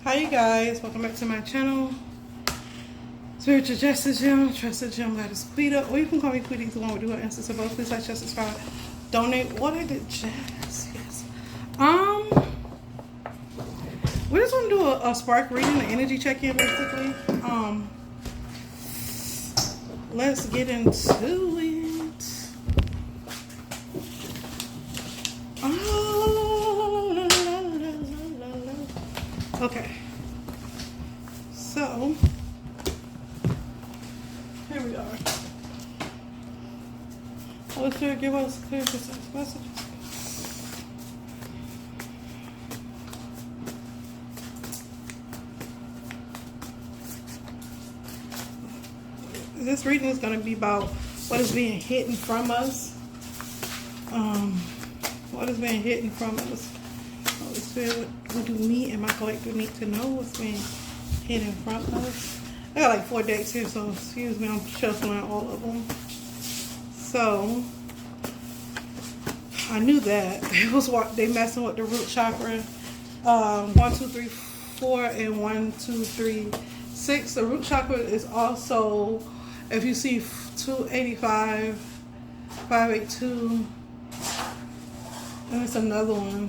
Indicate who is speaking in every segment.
Speaker 1: Hi you guys, welcome back to my channel. Spiritual Justice Gym, Trusted Gym Goddess Quita, or you can call me Quita if you want to do an instance of both. Please like, share, subscribe, donate. What I did, Jazz? Yes. We're just gonna do a spark reading, an energy check-in, basically. Let's get into it. Okay. So here we are. Holy Spirit, give us clear messages. This reading is going to be about what is being hidden from us. What is being hidden from us. Holy Spirit, what do me and my collective need to know? What's being hidden from us? I got like 4 decks here, so excuse me, I'm shuffling all of them. So I knew that it was what they messing with the root chakra. 1, 2, 3, 4, and 1, 2, 3, 6. The root chakra is also, if you see 285, 582, and it's another one,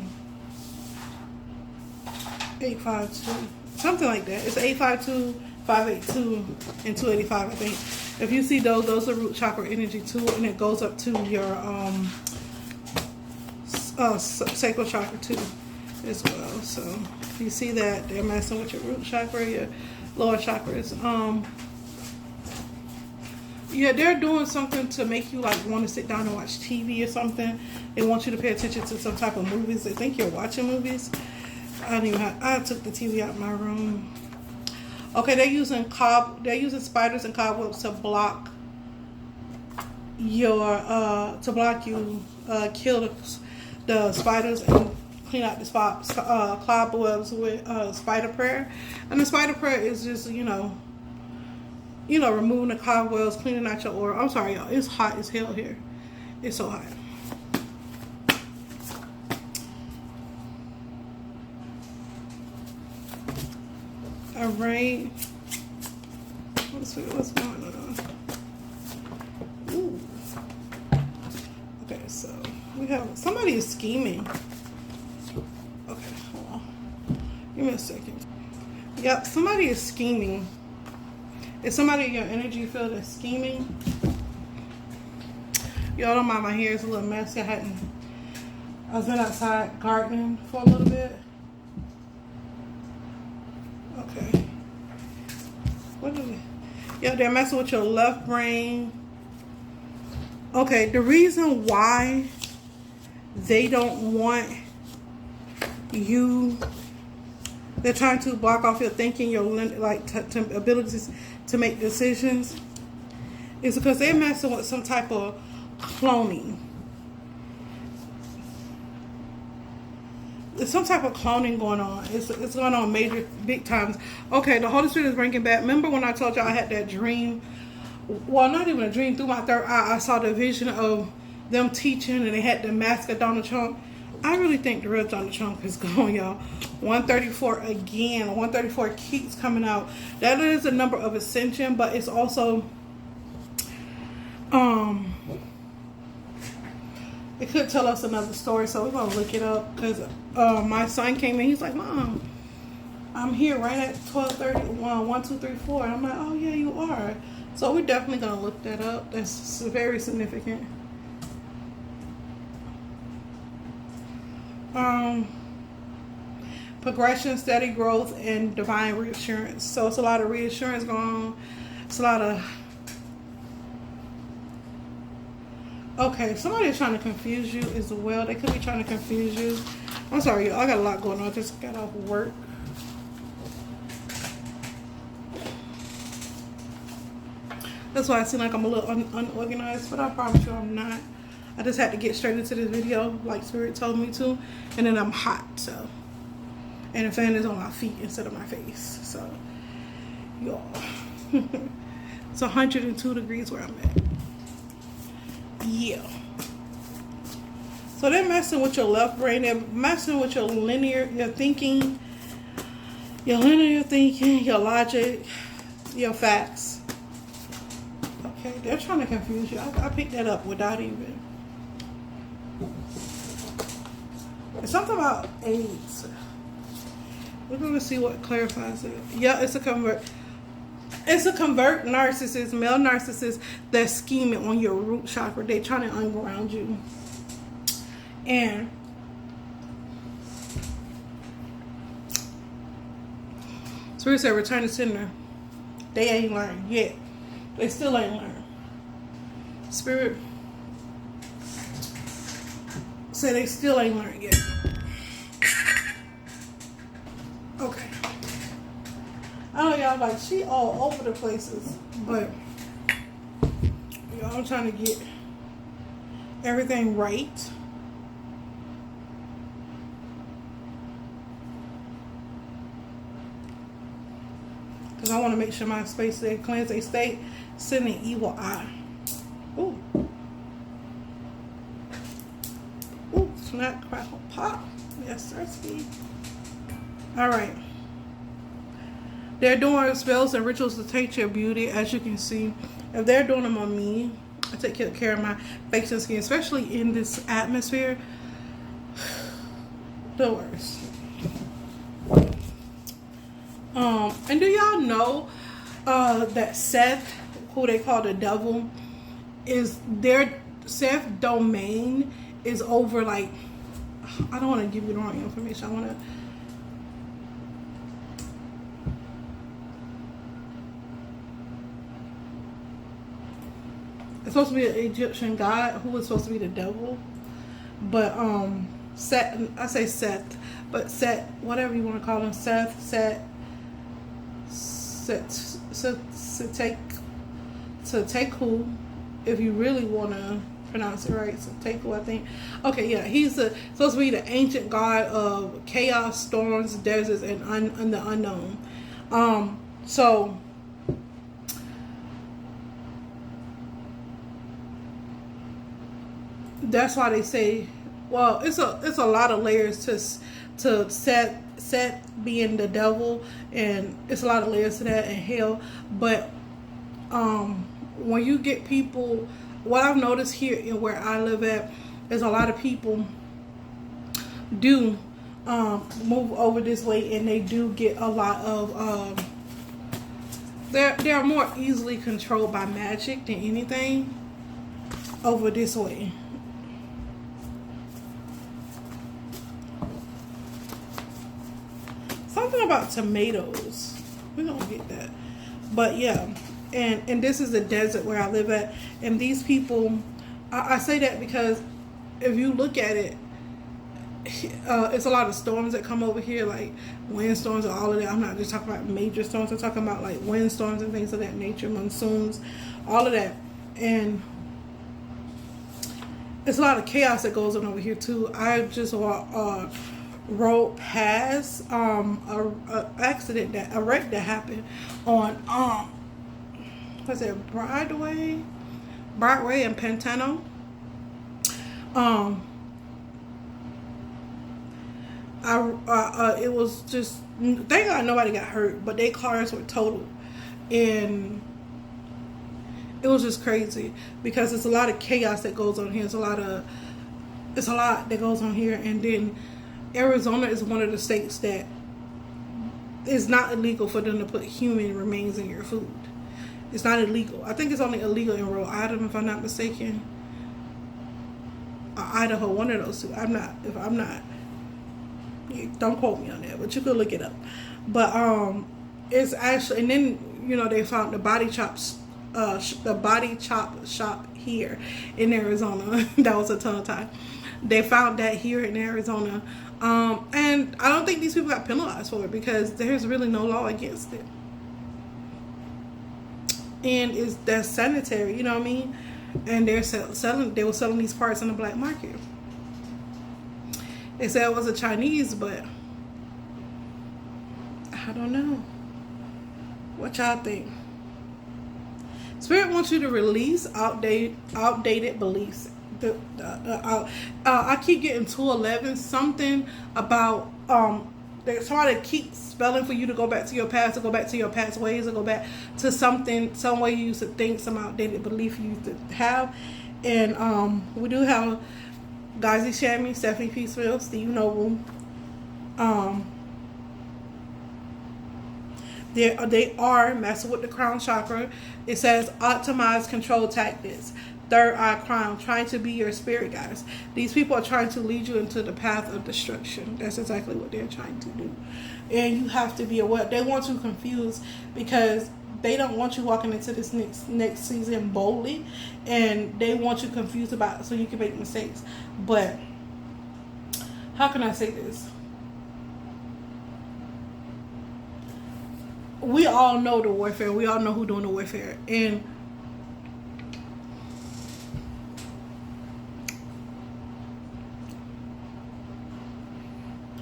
Speaker 1: 852, something like that. It's 852, 582, and 285, I think. If you see those are root chakra energy too, and it goes up to your sacral chakra too as well. So if you see that, they're messing with your root chakra, your lower chakras. Yeah, they're doing something to make you like want to sit down and watch TV or something. They want you to pay attention to some type of movies. They think you're watching movies. I took the TV out of my room. Okay, they're using spiders and cobwebs to block your kill the spiders and clean out the cobwebs with spider prayer. And the spider prayer is just removing the cobwebs, cleaning out your aura. I'm sorry, y'all. It's hot as hell here. It's so hot. All right. Let's see what's going on. Ooh. Okay, so we have somebody is scheming. Okay, hold on. Give me a second. Yep, somebody is scheming. Is somebody in your energy field that's scheming? Y'all don't mind my hair, it's a little messy. I was been outside gardening for a little bit. Okay. What is it? Yeah, they're messing with your left brain. Okay, the reason why they don't want you, they're trying to block off your thinking, your abilities to make decisions, is because they're messing with some type of cloning. There's some type of cloning going on. It's going on major, big times. Okay, the Holy Spirit is bringing back. Remember when I told y'all I had that dream? Well, not even a dream. Through my third eye, I saw the vision of them teaching, and they had the mask of Donald Trump. I really think the real Donald Trump is gone, y'all. 134 again. 134 keeps coming out. That is a number of ascension, but it's also it could tell us another story, so we're gonna look it up because my son came in. He's like, "Mom, I'm here right at 12:30. 1, 2, 3, 4." And I'm like, "Oh yeah, you are." So we're definitely gonna look that up. That's very significant. Progression, steady growth, and divine reassurance. So it's a lot of reassurance going on. It's a lot of. Okay, somebody is trying to confuse you as well. They could be trying to confuse you. I'm sorry, y'all. I got a lot going on. I just got off work. That's why I seem like I'm a little unorganized, but I promise you I'm not. I just had to get straight into this video like Spirit told me to. And then I'm hot, so. And the fan is on my feet instead of my face. So, y'all. It's 102 degrees where I'm at. Yeah. So they're messing with your left brain. They're messing with your thinking. Your linear thinking, your logic, your facts. Okay, they're trying to confuse you. I picked that up without even. It's something about AIDS. We're going to see what clarifies it. Yeah, it's a convert. It's a convert narcissist, male narcissist that's scheming on your root chakra. They're trying to unground you. And Spirit said, return to sender. They ain't learned yet. They still ain't learned. Spirit said they still ain't learned yet. Okay. I know y'all like, she all over the places, but y'all, I'm trying to get everything right. Because I want to make sure my space they cleanse, they stay sending evil eye. Ooh. Ooh, snap, crackle, pop. Yes, sir, Steve. Alright. They're doing spells and rituals to take your beauty, as you can see. If they're doing them on me, I take care of my face and skin, especially in this atmosphere. The worst. And do y'all know that Seth, who they call the devil, is their Seth domain is over, like, I don't want to give you the wrong information. I want to. It's supposed to be an Egyptian god who was supposed to be the devil, but Seth, I say Seth, but Seth, whatever you want to call him, Teku, if you really want to pronounce it right, Teku, I think. Okay, yeah, he's supposed to be the ancient god of chaos, storms, deserts, and the unknown. So that's why they say, well, it's a lot of layers to Seth being the devil, and it's a lot of layers to that, and hell. But when you get people, what I've noticed here in where I live at is a lot of people do move over this way, and they do get a lot of they're more easily controlled by magic than anything over this way. Something about tomatoes. We're gonna get that. But yeah, and this is the desert where I live at, and these people, I say that because if you look at it, it's a lot of storms that come over here, like windstorms and all of that. I'm not just talking about major storms. I'm talking about like windstorms and things of that nature, monsoons, all of that. And it's a lot of chaos that goes on over here too. I just rode past a wreck that happened on what's it, Broadway and Pantano. It was just, thank God nobody got hurt, but their cars were totaled, and it was just crazy because it's a lot of chaos that goes on here. It's a lot that goes on here. And then Arizona is one of the states that it's not illegal for them to put human remains in your food. It's not illegal. I think it's only illegal in Rhode Island, if I'm not mistaken. Idaho, one of those two. If I'm not, don't quote me on that, but you could look it up. But it's actually, and then they found the body chop shop here in Arizona. That was a tongue tie. They found that here in Arizona, and I don't think these people got penalized for it because there's really no law against it, and that's sanitary. You know what I mean? And they were selling these parts on the black market. They said it was a Chinese, but I don't know. What y'all think? Spirit wants you to release outdated beliefs. I keep getting 211 something about somebody keeps spelling for you to go back to your past, to go back to your past ways, to go back to something, some way you used to think, some outdated belief you used to have. And we do have Gazi Shammy, Stephanie Peaceville, Steve Noble. They are messing with the crown chakra. It says optimize control tactics. Third eye crown, trying to be your spirit guides. These people are trying to lead you into the path of destruction. That's exactly what they're trying to do. And you have to be aware. They want you confused because they don't want you walking into this next season boldly, and they want you confused about it so you can make mistakes. But how can I say this? We all know the warfare. We all know who's doing the warfare. And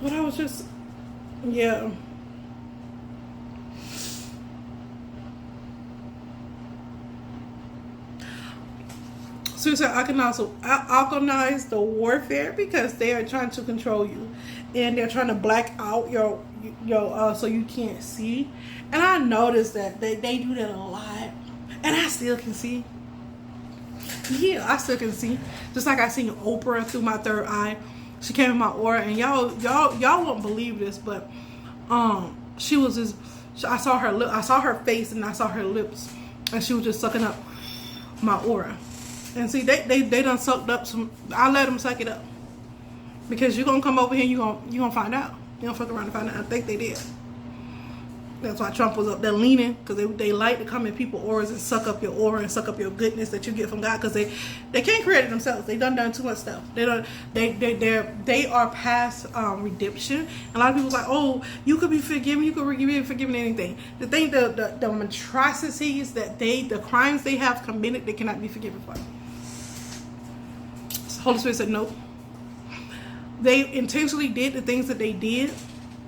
Speaker 1: but I was just, yeah. So I can also organize the warfare because they are trying to control you, and they're trying to black out your so you can't see. And I noticed that they do that a lot, and I still can see. Yeah, I still can see. Just like I seen Oprah through my third eye. She came in my aura, and y'all won't believe this, but she was just. I saw her face, and I saw her lips, and she was just sucking up my aura. And see, they done sucked up some. I let them suck it up because you're gonna come over here, and you gonna find out. You don't fuck around and find out. I think they did. That's why Trump was up there leaning, because they like to come in people's auras and suck up your aura and suck up your goodness that you get from God, because they can't create it themselves. They done too much stuff. They are past redemption. And a lot of people's like, oh, you could be forgiven, you could be forgiven anything. The thing, the atrocities the crimes they have committed, they cannot be forgiven for. So Holy Spirit said no. They intentionally did the things that they did.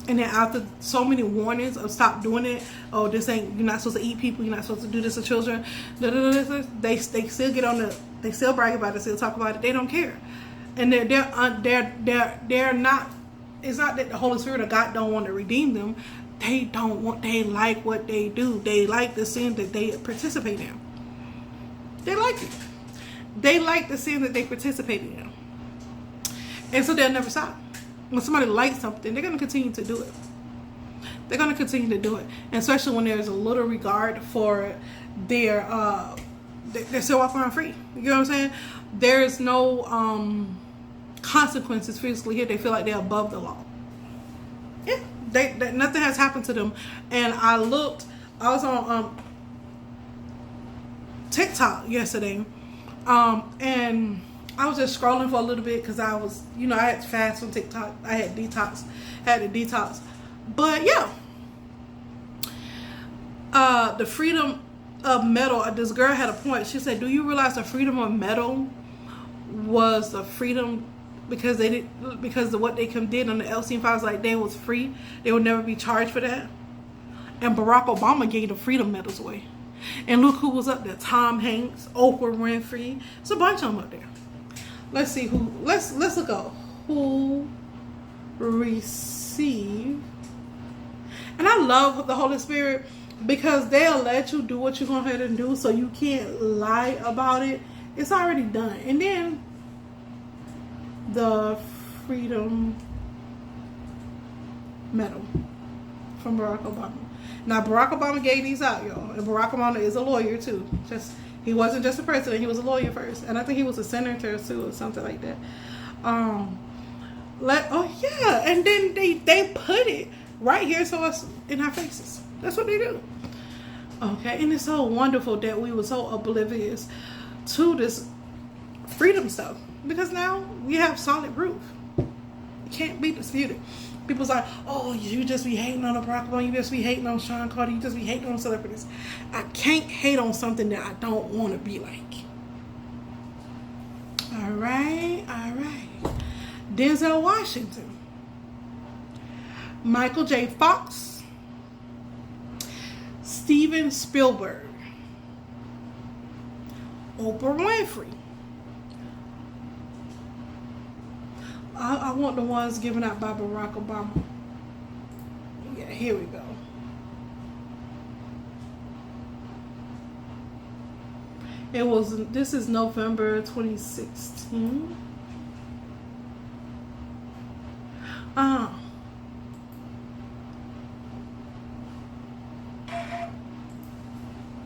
Speaker 1: And then after so many warnings of stop doing it, oh, this ain't, you're not supposed to eat people, you're not supposed to do this to children, they still get on they still brag about it, still talk about it. They don't care, and they're not. It's not that the Holy Spirit or God don't want to redeem them. They like what they do. They like the sin that they participate in. They like it. They like the sin that they participate in, and so they'll never stop. When somebody likes something, they're going to continue to do it. They're going to continue to do it. And especially when there's a little regard for they're still walking around free. You know what I'm saying? There's no consequences physically here. They feel like they're above the law. Yeah. Nothing has happened to them. And I was on TikTok yesterday. And I was just scrolling for a little bit because I was, I had to fast from TikTok. I had to detox. But yeah, the freedom of metal. This girl had a point. She said, "Do you realize the freedom of metal was the freedom because what they did on the Epstein files, like they was free. They would never be charged for that. And Barack Obama gave the freedom medals away. And look who was up there: Tom Hanks, Oprah Winfrey. It's a bunch of them up there." Let's see who. Let's look up who received. And I love the Holy Spirit because they'll let you do what you're going to have to do, so you can't lie about it. It's already done. And then the Freedom Medal from Barack Obama. Now Barack Obama gave these out, y'all, and Barack Obama is a lawyer too. He wasn't just a president, he was a lawyer first. And I think he was a senator too, or something like that. And then they put it right here so it's in our faces. That's what they do. Okay, and it's so wonderful that we were so oblivious to this freedom stuff. Because now we have solid proof. It can't be disputed. People's like, oh, you just be hating on Barack Obama, you just be hating on Sean Carter, you just be hating on celebrities. I can't hate on something that I don't want to be like. All right. Denzel Washington, Michael J. Fox, Steven Spielberg, Oprah Winfrey. I want the ones given out by Barack Obama. here we go. It was, this is November 2016.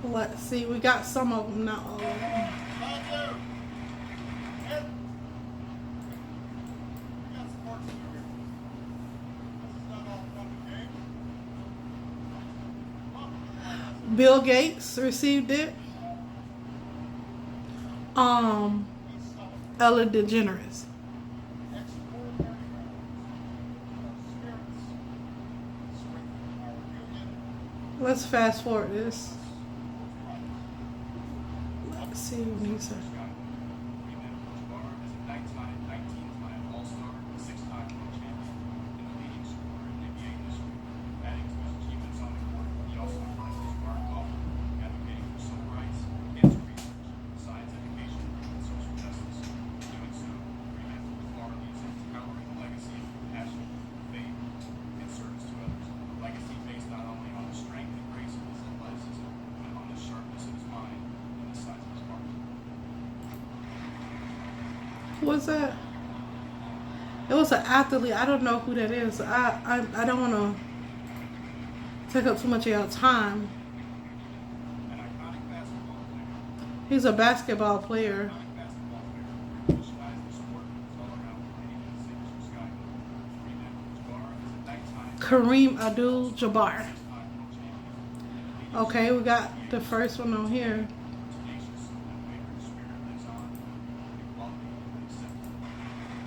Speaker 1: Let's see, we got some of them, not all of them. Bill Gates received it. Ellen DeGeneres. Let's fast forward this. Let's see what he said. Who was that? It was an athlete. I don't know who that is. I don't want to take up too much of your time. He's a basketball player. Kareem Abdul-Jabbar. Okay, we got the first one on here.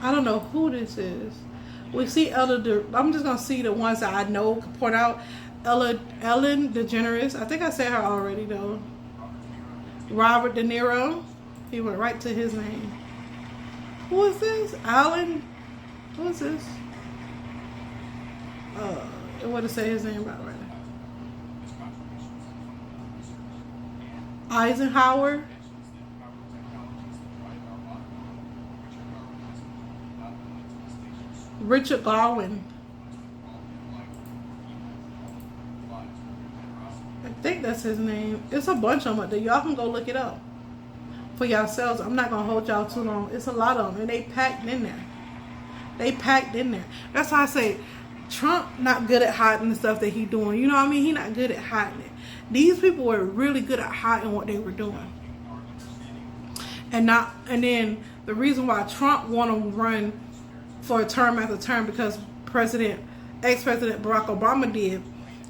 Speaker 1: I don't know who this is. We see I'm just gonna see the ones that I know point out. Ellen DeGeneres. I think I said her already though. Robert De Niro. He went right to his name. Who is this? Alan. Who is this? What to say his name about right now? Eisenhower. Richard Garwin. I think that's his name. It's a bunch of them up there. Y'all can go look it up for yourselves. I'm not going to hold y'all too long. It's a lot of them. And they packed in there. They packed in there. That's why I say Trump not good at hiding the stuff that he doing. You know what I mean? He not good at hiding it. These people were really good at hiding what they were doing. And then the reason why Trump want to run for a term after term because ex-president Barack Obama did,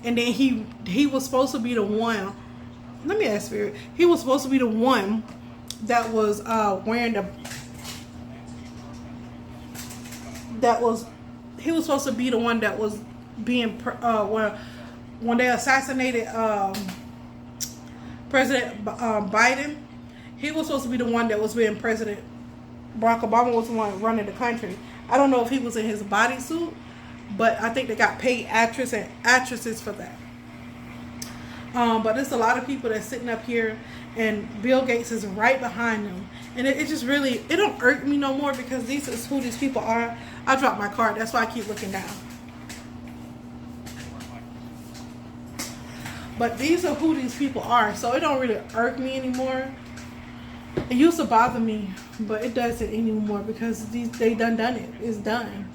Speaker 1: and then he was supposed to be the one. Let me ask Spirit. He was supposed to be the one that was wearing the. He was supposed to be the one that was being when they assassinated President Biden. He was supposed to be the one that was being president. Barack Obama was the one running the country. I don't know if he was in his bodysuit, but I think they got paid actresses for that. But there's a lot of people that's sitting up here, and Bill Gates is right behind them. And it just really, it don't irk me no more because this is who these people are. I dropped my card. That's why I keep looking down. But these are who these people are. So it don't really irk me anymore. It used to bother me, but it doesn't anymore because they done it. It's done.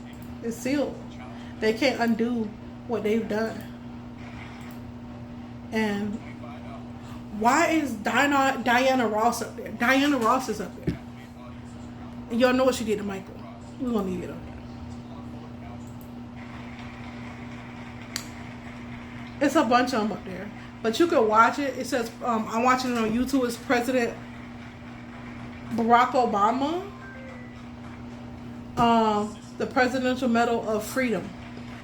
Speaker 1: It's sealed. They can't undo what they've done. And why is Diana Ross up there? Diana Ross is up there. And y'all know what she did to Michael. We're going to leave it up there. It's a bunch of them up there. But you can watch it. It says, I'm watching it on YouTube. It's President Barack Obama, the Presidential Medal of Freedom,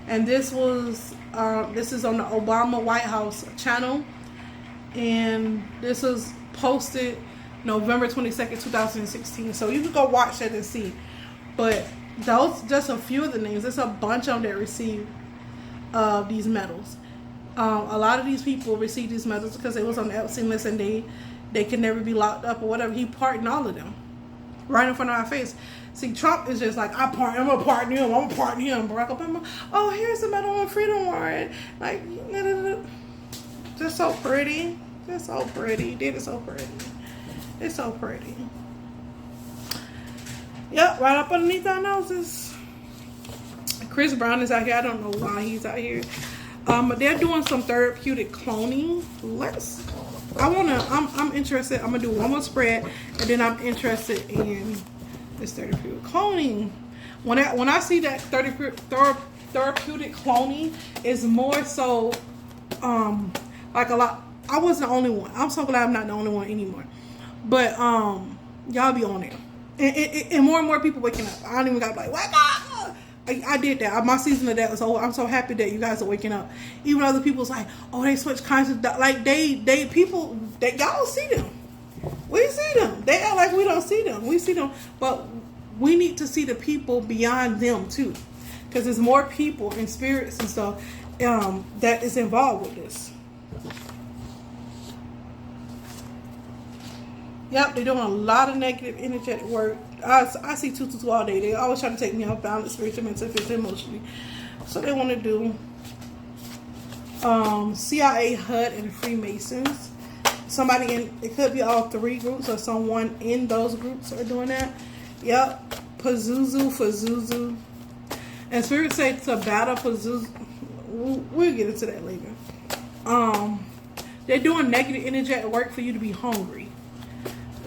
Speaker 1: and this is on the Obama White House channel, and this was posted November 22nd, 2016. So you can go watch that and see. But those just a few of the names. There's a bunch of them that received these medals. A lot of these people received these medals because they was on the Epstein list and they could never be locked up or whatever. He pardoned all of them. right in front of our face. See, Trump is just like, I'm gonna pardon him. I'm gonna pardon him. Barack Obama, oh, here's the medal of freedom warrant. Like, just so pretty. Just so pretty. Did it so pretty. It's so pretty. Yep, right up underneath our noses. Chris Brown is out here. I don't know why he's out here. But they're doing some therapeutic cloning. I'm interested. I'm gonna do one more spread, and then I'm interested in this therapeutic cloning. When I see that therapeutic cloning is more so like a lot. I wasn't the only one. I'm so glad I'm not the only one anymore. But y'all be on it, and more people waking up. I don't even got like, wake up. I did that. My season of that was over. I'm so happy that you guys are waking up. Even other people's like, oh, they switch conscious. Like they people that y'all see them. We see them. They act like we don't see them. We see them, but we need to see the people beyond them too, because there's more people and spirits and stuff that is involved with this. Yep, they're doing a lot of negative energetic work. I see 222 all day. They always try to take me off balance, spiritually, mentally, physically, emotionally. So they want to do CIA, HUD, and Freemasons. Somebody it could be all three groups or someone in those groups are doing that. Yep, Pazuzu. And Spirit say to battle Pazuzu. We'll get into that later. They're doing negative energetic work for you to be hungry.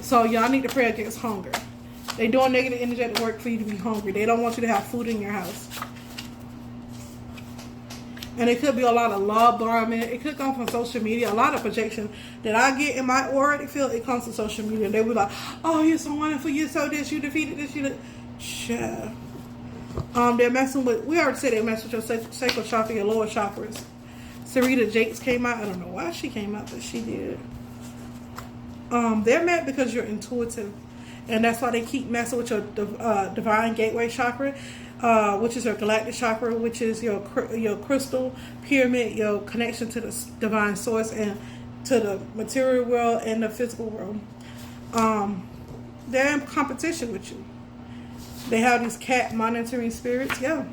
Speaker 1: So y'all need to pray against hunger. They're doing negative energetic work for you to be hungry. They don't want you to have food in your house. And it could be a lot of love bombing. It could come from social media. A lot of projection that I get in my aura field, it comes from social media. They be like, oh, you're so wonderful. You're so this. You defeated this. You Shut. They're messing with, we already said they mess with your sacral chakra, your lower chakras. Sarita Jakes came out. I don't know why she came out, but she did. They're mad because you're intuitive, and that's why they keep messing with your divine gateway chakra, which is your galactic chakra, which is your crystal pyramid, your connection to the divine source and to the material world and the physical world. They're in competition with you. They have these cat monitoring spirits. Yeah.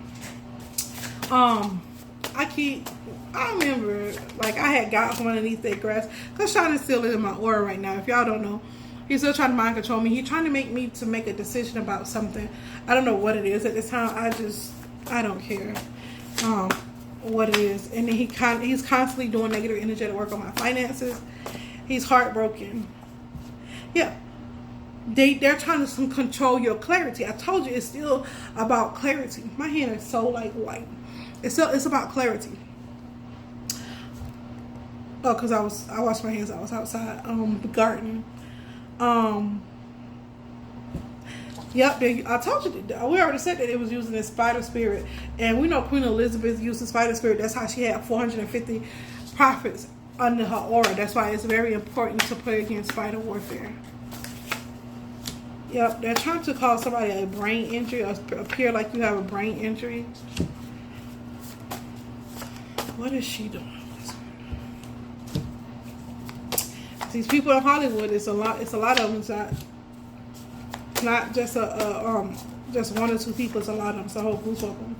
Speaker 1: I remember, like, I had got from underneath that grass, because Sean is still in my aura right now. If y'all don't know, he's still trying to mind control me. He's trying to make me to make a decision about something. I don't know what it is at this time. I don't care what it is. And then he's constantly doing negative energetic work on my finances. He's heartbroken. Yeah. They're trying to control your clarity. I told you it's still about clarity. My hand is so like white. It's about clarity. Oh, because I washed my hands. I was outside gardening. Yep, I told you that. We already said that it was using a spider spirit, and we know Queen Elizabeth used the spider spirit. That's how she had 450 prophets under her aura. That's why it's very important to pray against spider warfare. Yep, they're trying to cause somebody a brain injury or appear like you have a brain injury. What is she doing? These people in Hollywood, it's a lot of them. It's not just just one or two people. It's a lot of them. It's a whole group of them.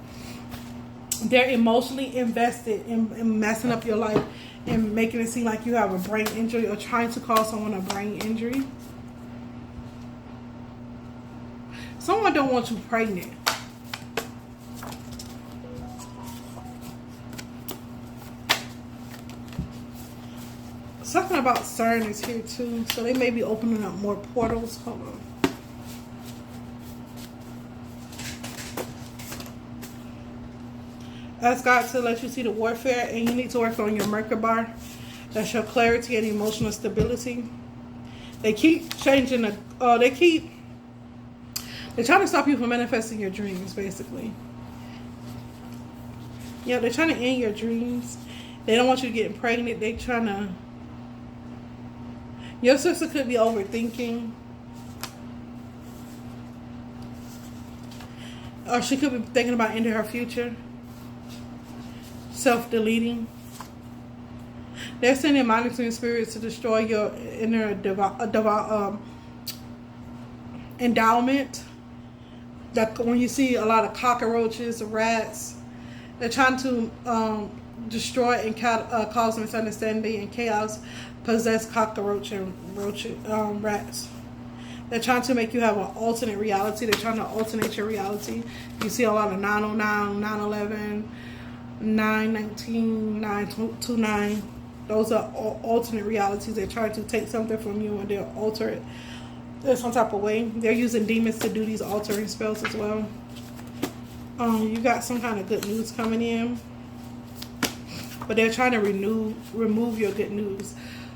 Speaker 1: They're emotionally invested in messing up your life and making it seem like you have a brain injury or trying to cause someone a brain injury. Someone don't want you pregnant. Something about CERN is here too, so they may be opening up more portals. Hold on. Ask God to let you see the warfare, and you need to work on your Merkaba bar. That's your clarity and emotional stability. They keep changing they're trying to stop you from manifesting your dreams, basically. Yeah, they're trying to end your dreams. They don't want you to get pregnant. They're trying to... Your sister could be overthinking. Or she could be thinking about ending her future. Self-deleting. They're sending monitoring spirits to destroy your inner endowment. That when you see a lot of cockroaches, rats, they're trying to destroy and cause misunderstanding and chaos, possess cockroach and rats. They're trying to make you have an alternate reality. They're trying to alternate your reality. You see a lot of 909, 911, 919, 929. Those are alternate realities. They're trying to take something from you and they'll alter it in some type of way. They're using demons to do these altering spells as well. You got some kind of good news coming in, but they're trying to remove your good news.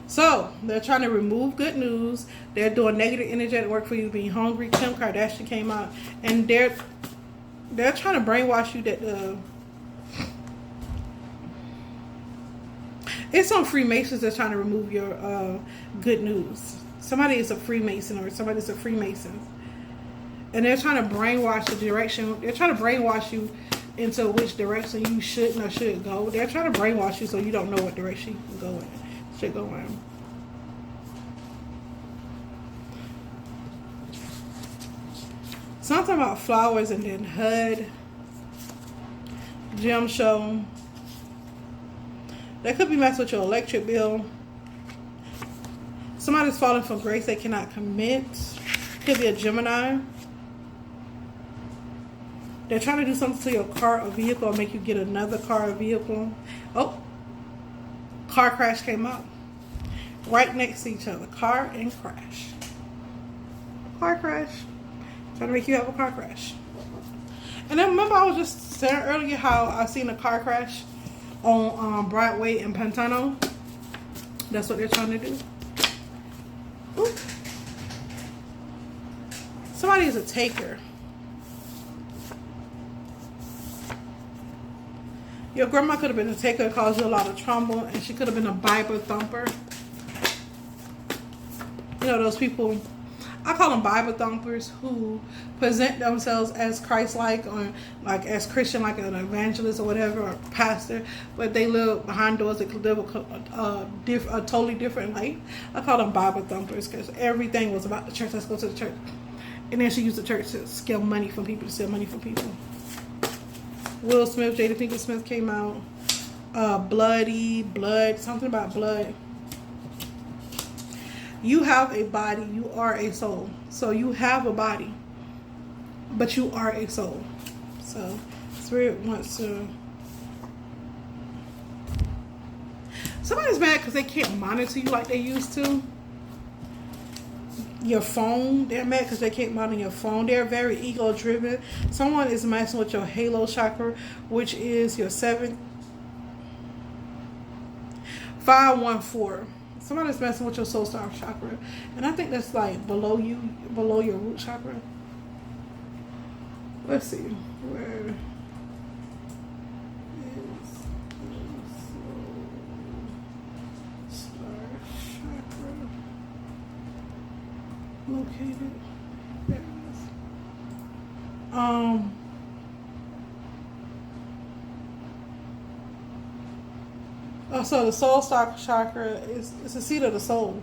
Speaker 1: So they're trying to remove good news. They're doing negative energetic work for you being hungry. Kim Kardashian came out, and they're trying to brainwash you that it's some Freemasons that's trying to remove your good news. Somebody is a Freemason or somebody's a Freemason. And they're trying to brainwash the direction. They're trying to brainwash you into which direction you shouldn't or should go. They're trying to brainwash you so you don't know what direction you can go in. Should go in. Something about flowers and then HUD. Gem show. That could be messing with your electric bill. Somebody's falling from grace they cannot commit. Could be a Gemini. They're trying to do something to your car or vehicle or make you get another car or vehicle. Oh, car crash came out. Right next to each other. Car and crash. Car crash. Trying to make you have a car crash. And then remember I was just saying earlier how I seen a car crash on Broadway and Pantano. That's what they're trying to do. Ooh. Somebody is a taker. Your grandma could have been a taker, caused you a lot of trauma, and she could have been a Bible thumper. You know those people, I call them Bible thumpers, who present themselves as Christ-like or like as Christian, like an evangelist or whatever, or pastor, but they live behind doors. They live a totally different life. I call them Bible thumpers because everything was about the church. Let's go to the church. And then she used the church to steal money from people, to steal money from people. Will Smith, Jada Pinkett Smith came out. Blood, something about blood. You have a body, you are a soul. So you have a body, but you are a soul. So Spirit wants to... Somebody's mad because they can't monitor you like they used to. Your phone, they're mad because they can't monitor your phone. They're very ego driven. Someone is messing with your halo chakra, which is your 7th 514. Somebody's messing with your soul star chakra, and I think that's like below you, below your root chakra. Let's see where is the soul star chakra located. There it is. So the soul star chakra is the seat of the soul.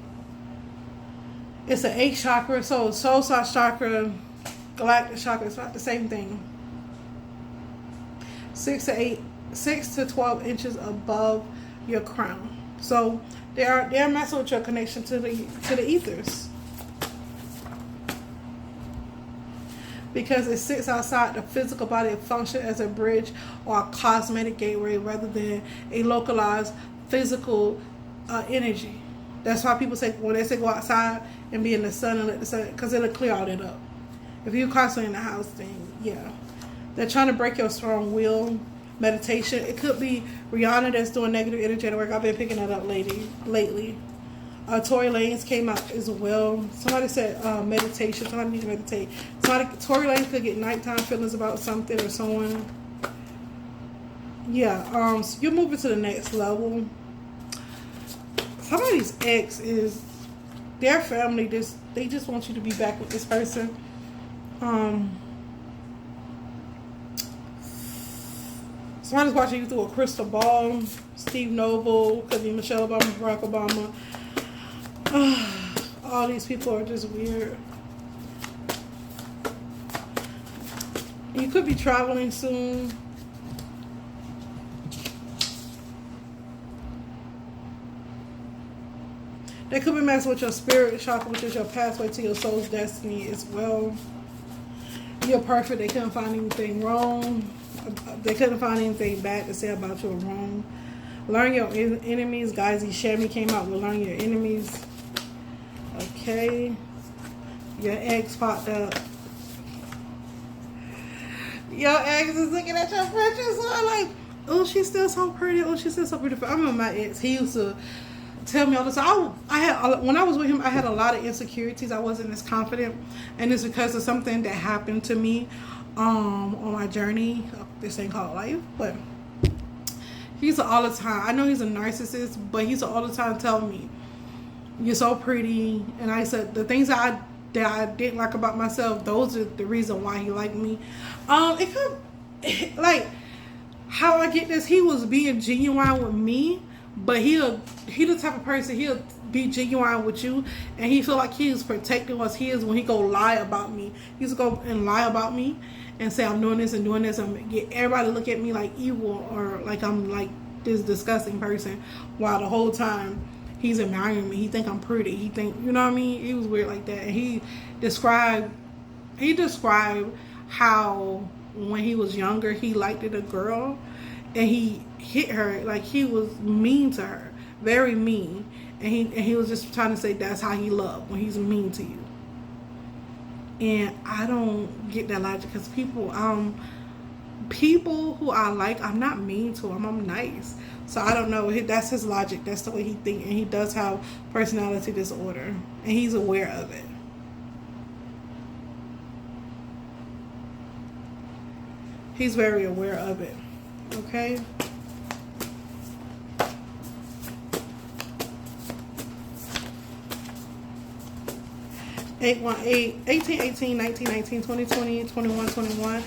Speaker 1: It's an 8th chakra. So soul star chakra, galactic chakra, it's not the same thing. 6 to 12 inches above your crown. So they're messing with your connection to the ethers. Because it sits outside the physical body and function as a bridge or a cosmetic gateway rather than a localized physical energy. That's why people say, when they say go outside and be in the sun and let the sun, because it'll clear all that up. If you're constantly in the house, then yeah. They're trying to break your strong will. Meditation. It could be Rihanna that's doing negative energetic work. I've been picking that up lately. Tory Lanez came out as well. Somebody said meditation. Somebody need to meditate. Tory Lanez could get nighttime feelings about something or someone. Yeah. So you're moving to the next level. Somebody's ex is their family. They just want you to be back with this person. Somebody's watching you through a crystal ball. Steve Noble, could be Michelle Obama, Barack Obama. All these people are just weird. You could be traveling soon. They could be messing with your spirit chakra, which is your pathway to your soul's destiny as well. You're perfect. They couldn't find anything wrong. They couldn't find anything bad to say about you or wrong. Learn your enemies. Guys, Shami came out with learn your enemies. Okay. Your ex popped up. Your ex is looking at your pictures. So I'm like, oh, she's still so pretty. Oh, she's still so beautiful. I remember my ex. He used to tell me all the time. When I was with him, I had a lot of insecurities. I wasn't as confident, and it's because of something that happened to me on my journey. This thing called life, but he's all the time. I know he's a narcissist, but he's all the time telling me, "You're so pretty," and I said the things that I didn't like about myself. Those are the reason why he liked me. It could like how I get this. He was being genuine with me. But he the type of person, he'll be genuine with you, and he feel like he's protecting us. He is when he go lie about me. He used to go and lie about me and say I'm doing this and doing this and get everybody to look at me like evil or like I'm like this disgusting person, while the whole time he's admiring me. He think I'm pretty. He think, you know what I mean? He was weird like that. And he described how when he was younger he liked a girl and he hit her, like he was mean to her, very mean, and he was just trying to say that's how he loved, when he's mean to you. And I don't get that logic, because people who I like, I'm not mean to them, I'm nice. So I don't know, that's his logic, that's the way he think, and he does have personality disorder, and he's aware of it. He's very aware of it. Okay. 18, 19, 19, 20, 20, 21, 21.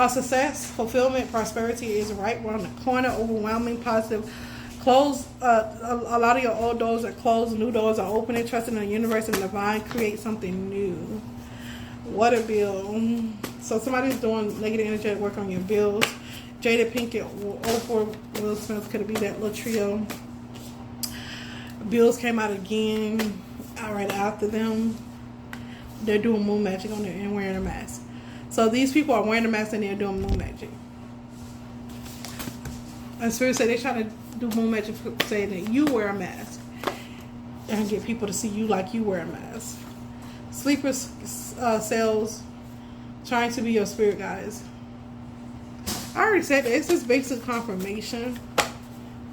Speaker 1: Success, fulfillment, prosperity is right around the corner. Overwhelming, positive. Close. A lot of your old doors are closed. New doors are opening. Trusting in the universe and divine. Create something new. Water bill. So somebody's doing negative energetic work on your bills. Jada Pinkett, 04, Will Smith, could it be that little trio? Bills came out again right after them. They're doing moon magic on there and wearing a mask. So these people are wearing a mask and they're doing moon magic. And Spirit say they're trying to do moon magic, say that you wear a mask and get people to see you like you wear a mask. Sleeper cells, trying to be your spirit guides. I already said that. It's just basic confirmation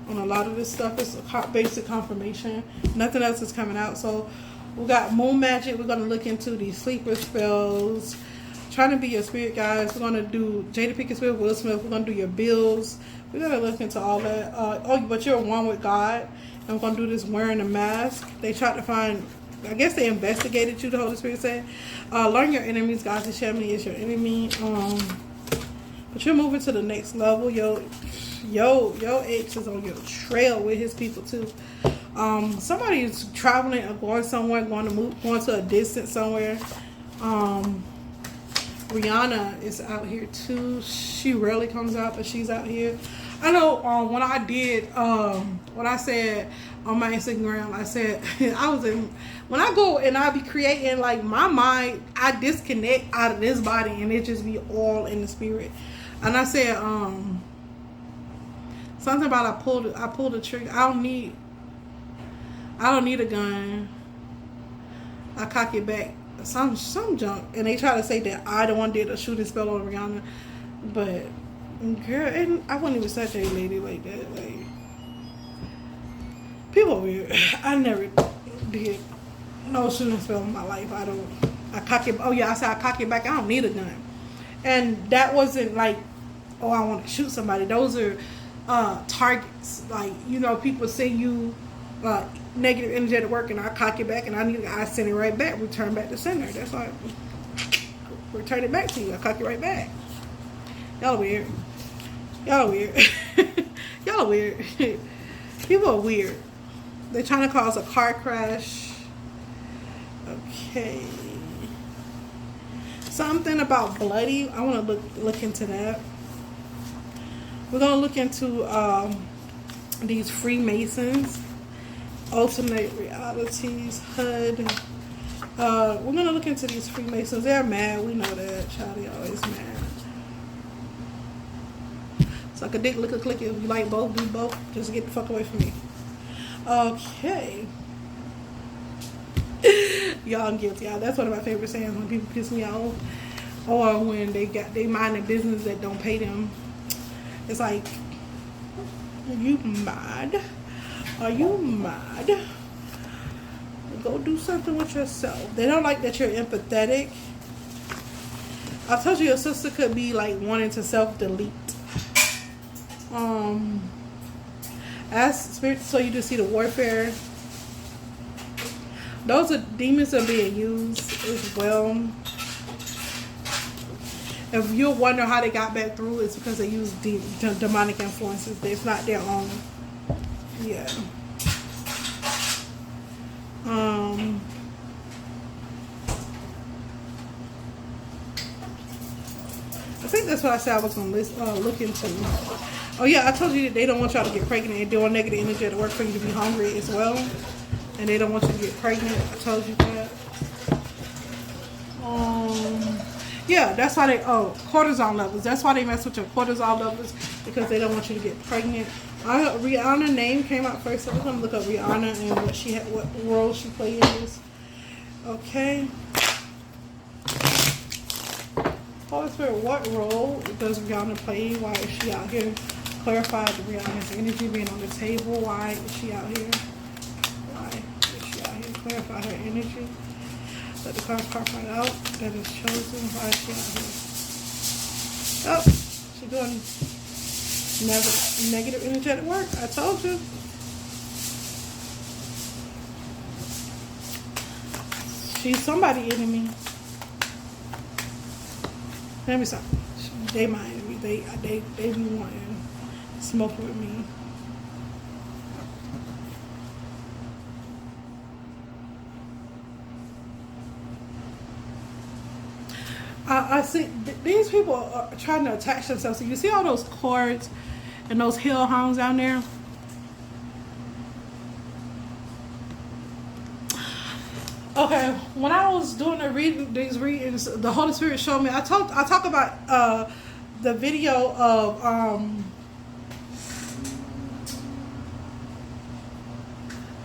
Speaker 1: on a lot of this stuff. It's a basic confirmation. Nothing else is coming out. So we got moon magic. We're going to look into these sleeper spells. Trying to be your spirit guides. We're going to do Jada Pinkett Smith, Will Smith. We're going to do your bills. We're going to look into all that. But you're one with God. And we're going to do this wearing a mask. They tried to find, I guess they investigated you, the Holy Spirit said. Learn your enemies. God said Shami is your enemy. But you're moving to the next level. Your ex is on your trail with his people too. Somebody's traveling or going somewhere, going to a distance somewhere. Rihanna is out here too. She rarely comes out, but she's out here. I know when I did what I said on my Instagram, I said when I go and I be creating, like, my mind, I disconnect out of this body and it just be all in the spirit. And I said something about I pulled the trigger. I don't need a gun. I cock it back. Some junk. And they try to say that I the one did a shooting spell on Rihanna. But girl, and I wouldn't even such a lady like that. Like, people are weird. I never did no shooting spell in my life. I cock it. Oh yeah, I said I cock it back. I don't need a gun. And that wasn't like, oh, I want to shoot somebody. Those are targets. Like, you know, people send you negative energetic work, and I cock it back, and I send it right back. Return back to sender. That's why I return it back to you. I cock it right back. Y'all are weird. Y'all are weird. Y'all are weird. People are weird. They're trying to cause a car crash. Okay. Something about bloody. I want to look into that. We're gonna look into these Freemasons, alternate realities, HUD. We're gonna look into these Freemasons. They're mad. We know that. Charlie always mad. Suck a dick, lick a click. If you like both, do both. Just get the fuck away from me. Okay. Y'all, I'm guilty. Y'all. That's one of my favorite sayings when people piss me off, or when they mind a business that don't pay them. It's like, are you mad? Are you mad? Go do something with yourself. They don't like that you're empathetic. I told you your sister could be like wanting to self-delete. Ask spirit so you just see the warfare. Those are demons are being used as well. If you wonder how they got back through, it's because they use demonic influences. It's not their own. Yeah. I think that's what I said I was going to look into. Oh yeah, I told you that they don't want y'all to get pregnant. They're doing negative energy to work for you to be hungry as well. And they don't want you to get pregnant. I told you that. Yeah, that's why they, cortisol levels. That's why they mess with your cortisol levels, because they don't want you to get pregnant. Rihanna's name came out first, so we're going to look up Rihanna and what role she played in this. Okay. Holy Spirit, what role does Rihanna play? Why is she out here? Clarify the Rihanna's energy being on the table. Why is she out here? Why is she out here? Clarify her energy. Let the cards pop right out. That is chosen. Why is she out here? Oh, she's doing negative energetic work. I told you. She's somebody enemy. Let me stop. They my enemy. They be wanting smoke with me. I see these people are trying to attach themselves. So you see all those cords and those hellhounds down there? Okay, when I was doing these readings, the Holy Spirit showed me. I talk about the video of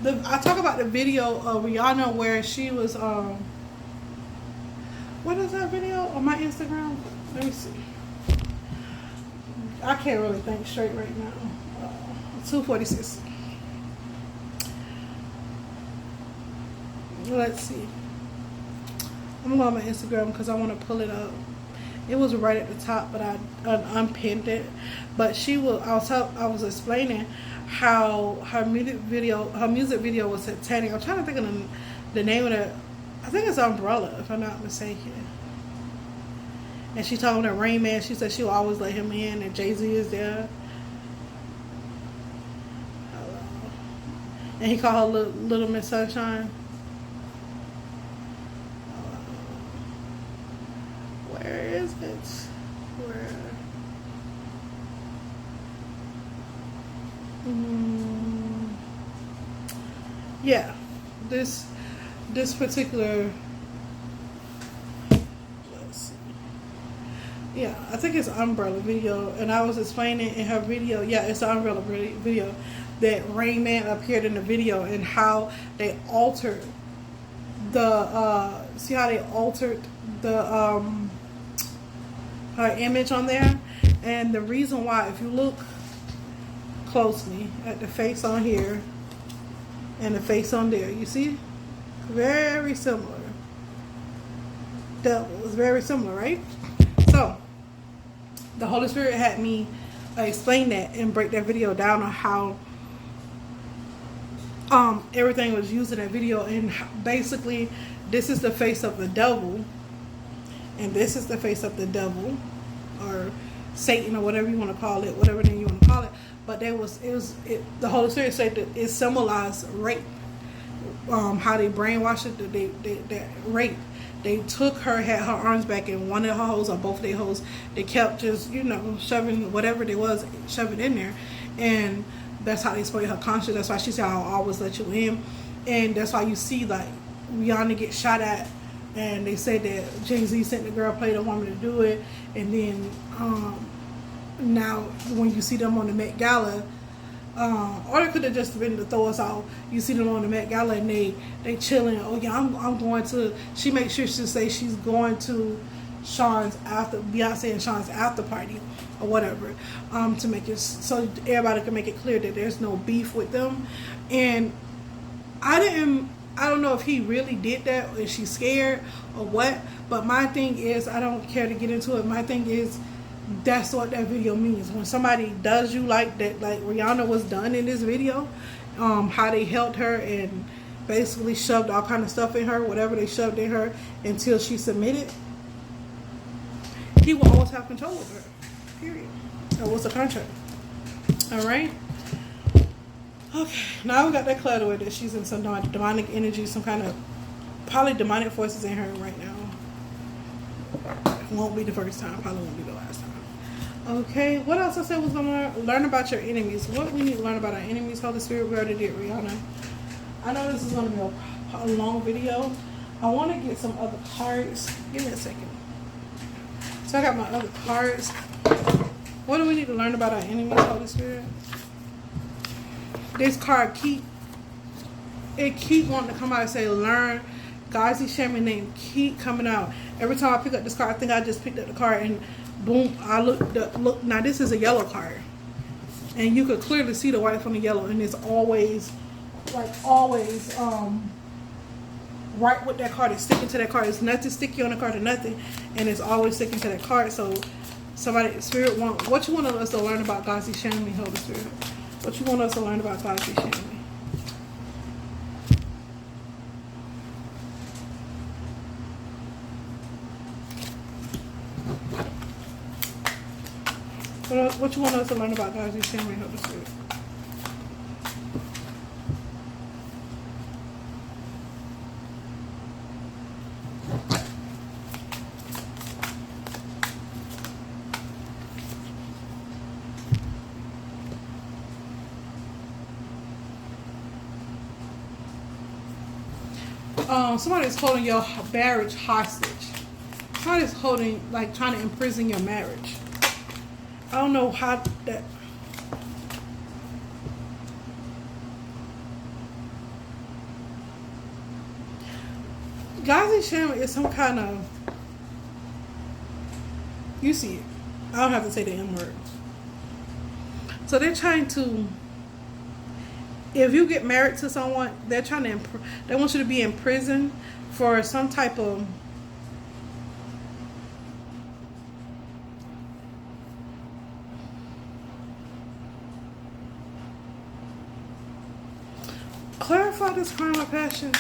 Speaker 1: I talk about the video of Rihanna where she was what is that video on my Instagram? Let me see. I can't really think straight right now. 246. Let's see. I'm going to go on my Instagram because I want to pull it up. It was right at the top, but I unpinned it. But I was explaining how her music video was satanic. I'm trying to think of the name of it. I think it's Umbrella, if I'm not mistaken. And she told him that Rain Man, she said she'll always let him in, and Jay-Z is there. And he called her Little Miss Sunshine. Where is it? Where? Yeah, this particular. Let's see. Yeah, I think it's Umbrella video, and I was explaining in her video. Yeah, it's the Umbrella video that Rain Man appeared in the video, and how they altered the. See how they altered the her image on there, and the reason why, if you look closely at the face on here and the face on there, you see, very similar. That was very similar, right? So the Holy Spirit had me explain that and break that video down on how everything was used in that video, and basically this is the face of the devil, and this is the face of the devil, or Satan, or whatever you want to call it, whatever name you want to call it. But the Holy Spirit said that it symbolized rape. How they brainwash it, that rape, they took her, had her arms back in one of her holes or both of their holes. They kept just, you know, shoving whatever there was, shoving in there. And that's how they spoiled her conscience. That's why she said, I'll always let you in. And that's why you see, like, Rihanna get shot at. And they said that Jay-Z sent the girl, play the woman to do it. And then now when you see them on the Met Gala, or it could have just been to throw us off. You see them on the Met Gala and they chilling. Oh yeah, I'm going to. She makes sure she say she's going to Beyonce and Sean's after party or whatever, to make it so everybody can make it clear that there's no beef with them. And I don't know if he really did that or is she scared or what. But my thing is, I don't care to get into it. My thing is, that's what that video means. When somebody does you like that, like Rihanna was done in this video, how they held her and basically shoved all kind of stuff in her, whatever they shoved in her until she submitted, he will always have control of her, period. That was a contract. All right. Okay, now we got that clutter with that she's in some demonic energy, some kind of probably demonic forces in her right now. Won't be the first time, probably won't be the last time. Okay, what else I said was going to learn about your enemies. What we need to learn about our enemies, Holy Spirit, we already did Rihanna. I know this is going to be a long video. I want to get some other cards. Give me a second. So I got my other cards. What do we need to learn about our enemies, Holy Spirit? This card keep wanting to come out and say learn. Gazi Shaman name keep coming out. Every time I pick up this card, I think I just picked up the card and boom, I look. Now this is a yellow card, and you could clearly see the white from the yellow, and it's always, right with that card. It's sticking to that card. It's nothing sticky on the card or nothing, and it's always sticking to that card. So somebody, Spirit, what you want us to learn about Gazi Shaman, Holy Spirit? What you want us to learn about Gazi Shaman? What you want us to learn about Gazi Shaman, Holy Spirit? Somebody's holding your marriage hostage. Somebody's holding, like, trying to imprison your marriage. I don't know how that. Gazi Shaman is some kind of. You see it. I don't have to say the M word. So they're trying to. If you get married to someone, they're trying to. They want you to be in prison for some type of. Clarify this crime of passion.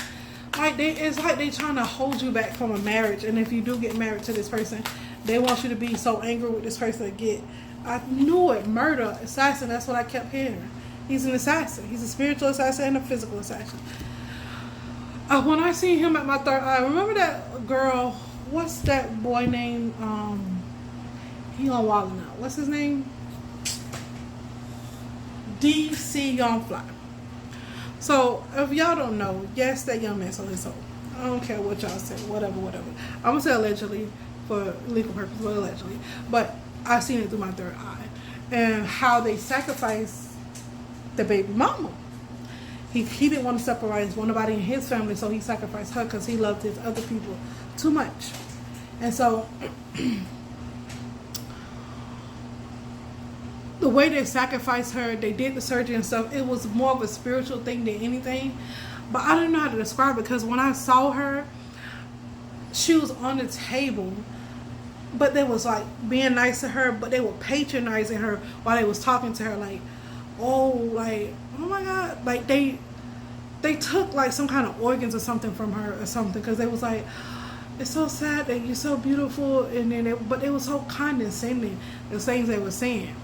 Speaker 1: It's like they trying to hold you back from a marriage, and if you do get married to this person, they want you to be so angry with this person. I knew it, murder, assassin. That's what I kept hearing. He's an assassin. He's a spiritual assassin and a physical assassin. When I seen him at my third eye, remember that girl? What's that boy name? He on Wild now. What's his name? DC Young Fly. So, if y'all don't know, yes, that young man sold his soul. I don't care what y'all say, whatever. I'm going to say allegedly for legal purposes, but allegedly. But I seen it through my third eye. And how they sacrificed the baby mama. He didn't want to separate nobody in his family, so he sacrificed her because he loved his other people too much. And so, the way they sacrificed her, they did the surgery and stuff, it was more of a spiritual thing than anything. But I didn't know how to describe it because when I saw her, she was on the table, but they was like being nice to her, but they were patronizing her while they was talking to her like, oh my God, like they took like some kind of organs or something from her or something, because they was like, it's so sad that you're so beautiful, and then but they were so condescending, the things they were saying.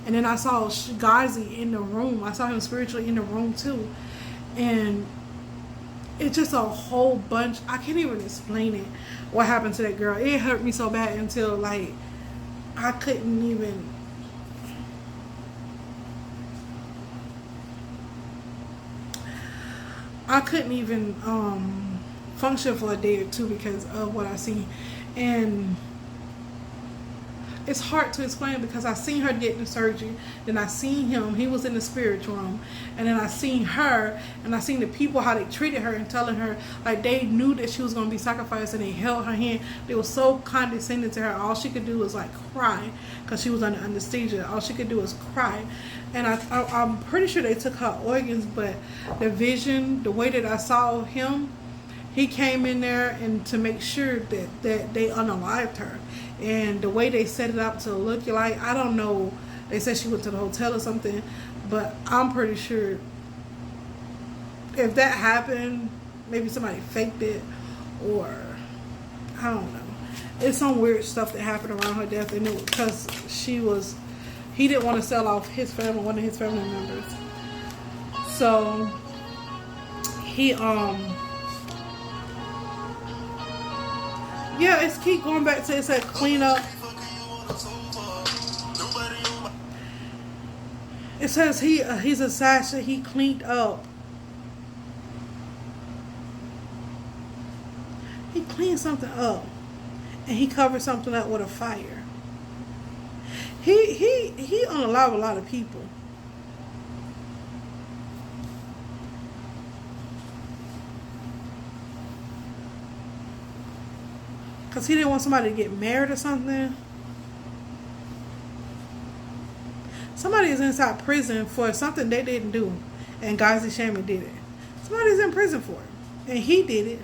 Speaker 1: And then I saw Gazi in the room. I saw him spiritually in the room too. And it's just a whole bunch. I can't even explain it. What happened to that girl? It hurt me so bad until like I couldn't even. I couldn't even function for a day or two because of what I seen, and it's hard to explain because I seen her get the surgery, then I seen him, he was in the spiritual room, and then I seen her, and I seen the people how they treated her and telling her like they knew that she was going to be sacrificed, and they held her hand. They were so condescending to her. All she could do was like cry because she was under anesthesia. All she could do was cry, and I'm pretty sure they took her organs, but the vision, the way that I saw him, he came in there and to make sure that they unalived her. And the way they set it up to look like, I don't know, they said she went to the hotel or something, but I'm pretty sure if that happened, maybe somebody faked it, or I don't know. It's some weird stuff that happened around her death, and it was because he didn't want to sell off his family, one of his family members. So he yeah, it's keep going back to, it said clean up. It says he's a sasha. He cleaned up. He cleaned something up, and he covered something up with a fire. He unalived a lot of people. Because he didn't want somebody to get married or something. Somebody is inside prison for something they didn't do, and Gazi Shami did it. Somebody's in prison for it, and he did it.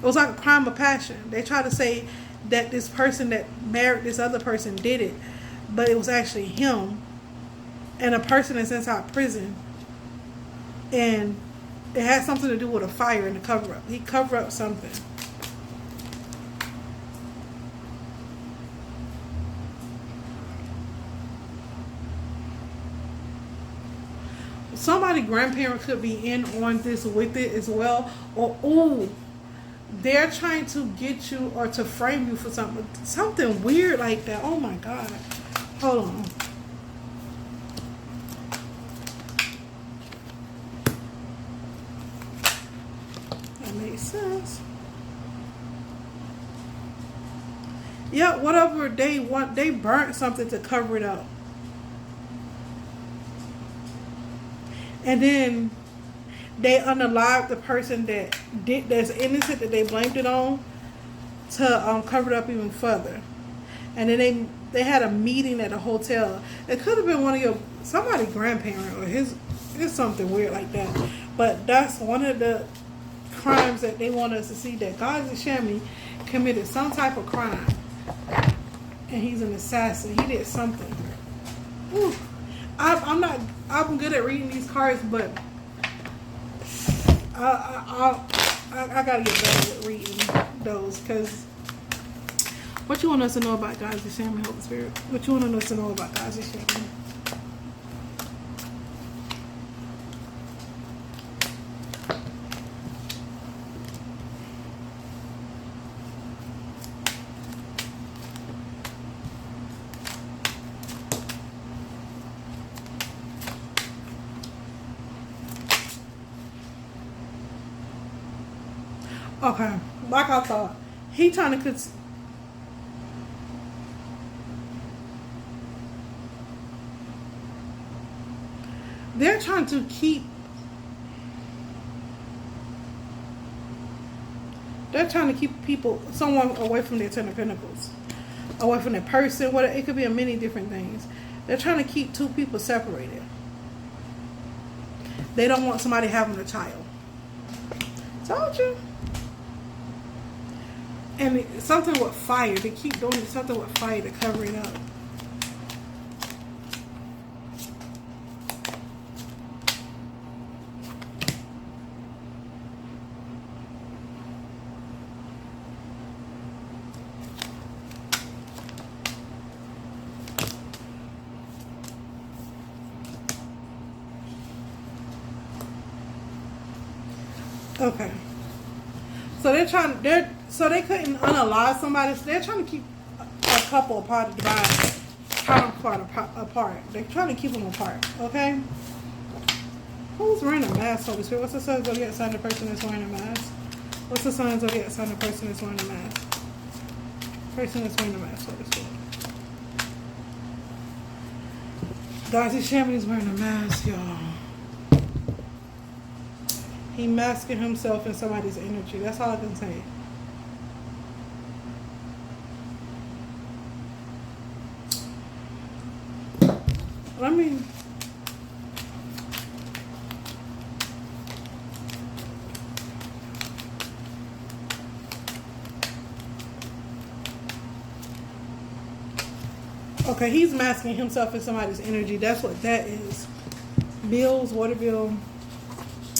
Speaker 1: It was like a crime of passion. They try to say that this person that married this other person did it, but it was actually him, and a person that's inside prison, and it had something to do with a fire and the cover-up. He covered up something. Somebody grandparent could be in on this with it as well, or they're trying to get you or to frame you for something weird like that. Oh my God, hold on. That makes sense. Yeah, whatever they want, they burnt something to cover it up. And then they unalived the person that's innocent that they blamed it on to cover it up even further. And then they had a meeting at a hotel. It could have been somebody grandparent or his something weird like that. But that's one of the crimes that they want us to see, that Gazi Shami committed some type of crime, and he's an assassin. He did something. Ooh. I'm good at reading these cards, but I gotta get better at reading those. Because what you want us to know about Gazi Shami, Holy Spirit? What you want us to know about Gazi Shami? Okay, like I thought, he trying to they're trying to keep someone away from their Ten of Pentacles, away from their person. It could be a many different things. They're trying to keep two people separated. They don't want somebody having a child. Told you. And something with fire. They keep doing something with fire to cover it up. Okay. So so they couldn't unalive somebody. So they're trying to keep a couple apart, divide, counterpart apart. They're trying to keep them apart. Okay. Who's wearing a mask, Holy Spirit? What's the sign zodiac sign of the person that's wearing a mask? What's the sign zodiac sign of the person that's wearing a mask? Person that's wearing a mask, Holy Spirit. Darcy Shammy is wearing a mask, y'all. He masking himself in somebody's energy. That's all I can say. I mean, okay, he's masking himself in somebody's energy. That's what that is. Bills, water bill.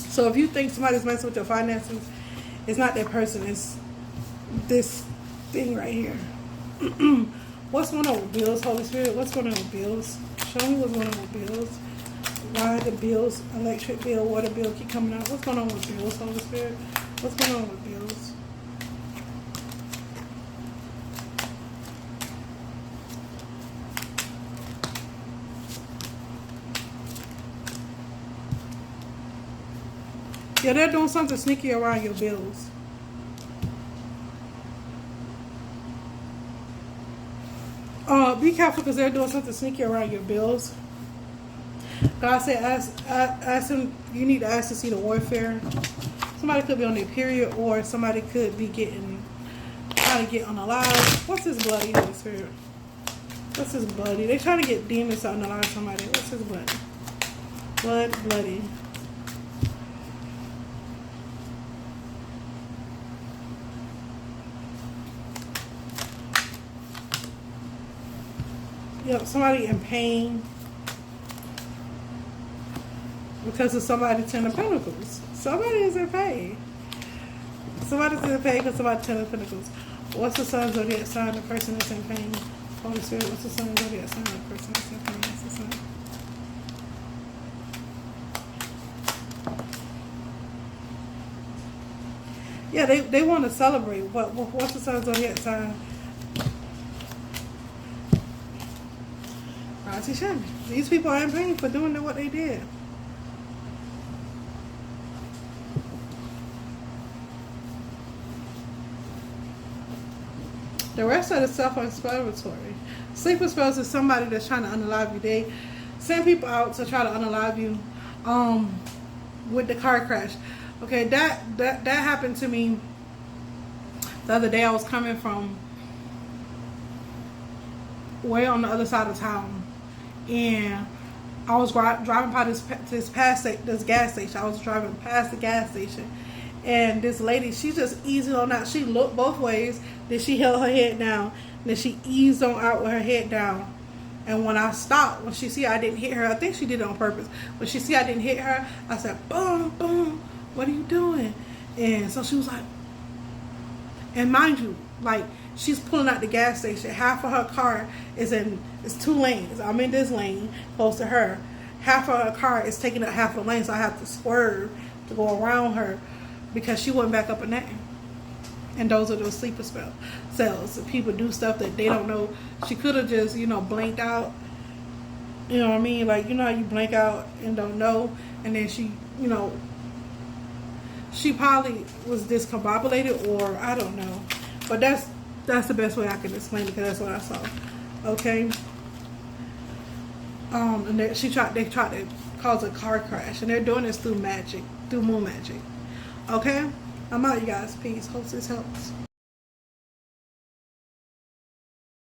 Speaker 1: So if you think somebody's messing with your finances, it's not that person. It's this thing right here. What's going on with bills, Holy Spirit? What's going on with bills? Show me what's going on with bills. Why the bills, electric bill, water bill keep coming out? What's going on with bills, Holy Spirit? What's going on with bills? Yeah, they're doing something sneaky around your bills. Be careful because they're doing something sneaky around your bills. God said, ask him, you need to ask to see the warfare. Somebody could be on their period or somebody could be trying to get unalive. What's his bloody, Holy Spirit? What's his bloody? They're trying to get demons to unalive somebody. What's his bloody? Bloody. Yep, somebody in pain because of somebody 10 of Pentacles. Somebody is in pain. Somebody's in pain because somebody 10 of Pentacles. What's the sun zodiac sign of the person that's in pain? Holy Spirit, what's the sun zodiac sign of the person that's in pain? What's the sun? Yeah, they want to celebrate. What's the sun zodiac sign? These people are in pain for doing what they did. The rest of the self-explanatory. Sleeper spells is somebody that's trying to unalive you. They send people out to try to unalive you with the car crash. Okay, that happened to me the other day. I was coming from way on the other side of town. And I was driving by this gas station. I was driving past the gas station, and this lady, she just eased on out. She looked both ways. Then she held her head down. Then she eased on out with her head down. And when I stopped, when she see I didn't hit her, I think she did it on purpose. When she see I didn't hit her, I said, "Boom, boom. What are you doing?" And so she was like, and mind you, like, she's pulling out the gas station. Half of her car it's 2 lanes. I'm in this lane close to her. Half of her car is taking up half of the lane, so I have to swerve to go around her because she wouldn't back up in that. And those are those sleeper cells. People do stuff that they don't know. She could have just, blanked out. You know what I mean? Like, how you blank out and don't know. And then she, she probably was discombobulated, or I don't know. But that's the best way I can explain it, because that's what I saw. Okay. And they tried to cause a car crash, and they're doing this through magic, through moon magic. Okay. I'm out, you guys. Peace. Hope this helps.